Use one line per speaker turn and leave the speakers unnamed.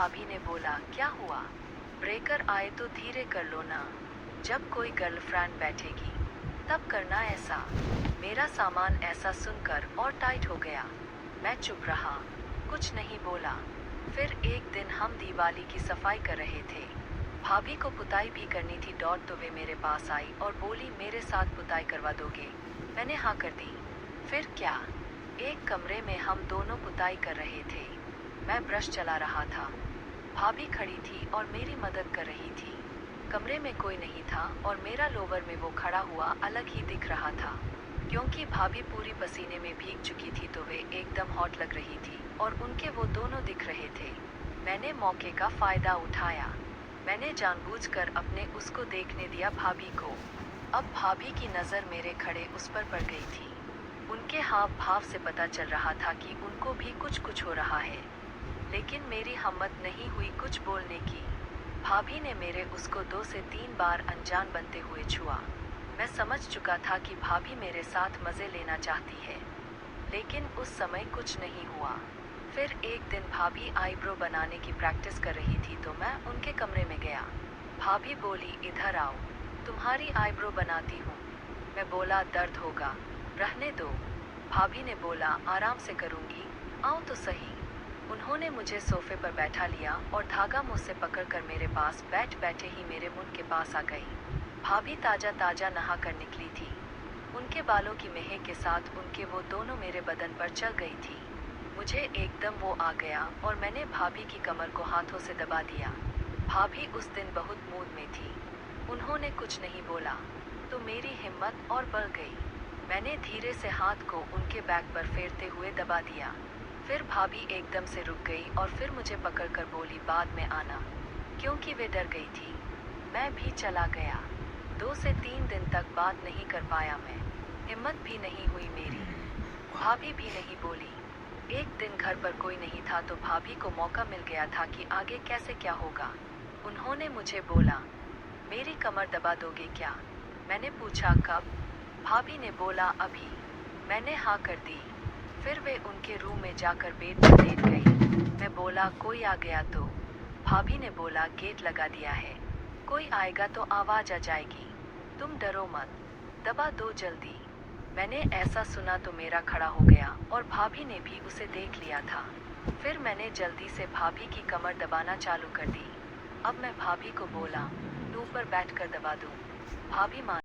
भाभी ने बोला, क्या हुआ? ब्रेकर आए तो धीरे कर लो ना। जब कोई गर्लफ्रेंड बैठेगी तब करना ऐसा। मेरा सामान ऐसा सुनकर और टाइट हो गया। मैं चुप रहा, कुछ नहीं बोला। फिर एक दिन हम दिवाली की सफाई कर रहे थे। भाभी को पुताई भी करनी थी। तो वे मेरे पास आई और बोली, मेरे साथ पुताई करवा दोगे? मैंने हाँ कर दी। फिर क्या? एक कमरे में हम दोनों पुताई कर रहे थे। मैं ब्रश चला रहा था, भाभी खड़ी थी और मेरी मदद कर रही थी। कमरे में कोई नहीं था और मेरा लोवर में वो खड़ा हुआ अलग ही दिख रहा था। क्योंकि भाभी पूरी पसीने में भीग चुकी थी तो वे एकदम हॉट लग रही थी और उनके वो दोनों दिख रहे थे। मैंने मौके का फायदा उठाया। मैंने जानबूझकर अपने उसको देखने दिया भाभी को। अब भाभी की नज़र मेरे खड़े उस पर पड़ गई थी। उनके हाव भाव से पता चल रहा था कि उनको भी कुछ हो रहा है, लेकिन मेरी हिम्मत नहीं हुई कुछ बोलने की। भाभी ने मेरे उसको 2 से 3 बार अनजान बनते हुए छुआ। मैं समझ चुका था कि भाभी मेरे साथ मज़े लेना चाहती है, लेकिन उस समय कुछ नहीं हुआ। फिर एक दिन भाभी आईब्रो बनाने की प्रैक्टिस कर रही थी तो मैं उनके कमरे में गया। भाभी बोली, इधर आओ, तुम्हारी आईब्रो बनाती हूँ। मैं बोला, दर्द होगा, रहने दो। भाभी ने बोला, आराम से करूँगी, आओ तो सही। उन्होंने मुझे सोफे पर बैठा लिया और धागा मुझसे पकड़कर मेरे पास बैठे ही मेरे मुंह के पास आ गई। भाभी ताजा ताजा नहा कर निकली थी। उनके बालों की महक के साथ उनके वो दोनों मेरे बदन पर चढ़ गई थी। मुझे एकदम वो आ गया और मैंने भाभी की कमर को हाथों से दबा दिया। भाभी उस दिन बहुत मूड में थी। उन्होंने कुछ नहीं बोला तो मेरी हिम्मत और बढ़ गई। मैंने धीरे से हाथ को उनके बैक पर फेरते हुए दबा दिया। फिर भाभी एकदम से रुक गई और फिर मुझे पकड़कर बोली, बाद में आना, क्योंकि वे डर गई थी। मैं भी चला गया। 2 से 3 दिन तक बात नहीं कर पाया मैं। हिम्मत भी नहीं हुई मेरी। भाभी भी नहीं बोली। एक दिन घर पर कोई नहीं था तो भाभी को मौका मिल गया था कि आगे कैसे क्या होगा। उन्होंने मुझे बोला, मेरी कमर दबा दोगे क्या? मैंने पूछा, कब? भाभी ने बोला, अभी। मैंने हाँ कर दी। फिर वे उनके रूम में जाकर बेड पर लेट गई। मैं बोला, कोई आ गया तो? भाभी ने बोला, गेट लगा दिया है, कोई आएगा तो आवाज आ जाएगी, तुम डरो मत, दबा दो जल्दी। मैंने ऐसा सुना तो मेरा खड़ा हो गया और भाभी ने भी उसे देख लिया था। फिर मैंने जल्दी से भाभी की कमर दबाना चालू कर दी। अब मैं भाभी को बोला, ऊपर बैठकर दबा दूं। भाभी मान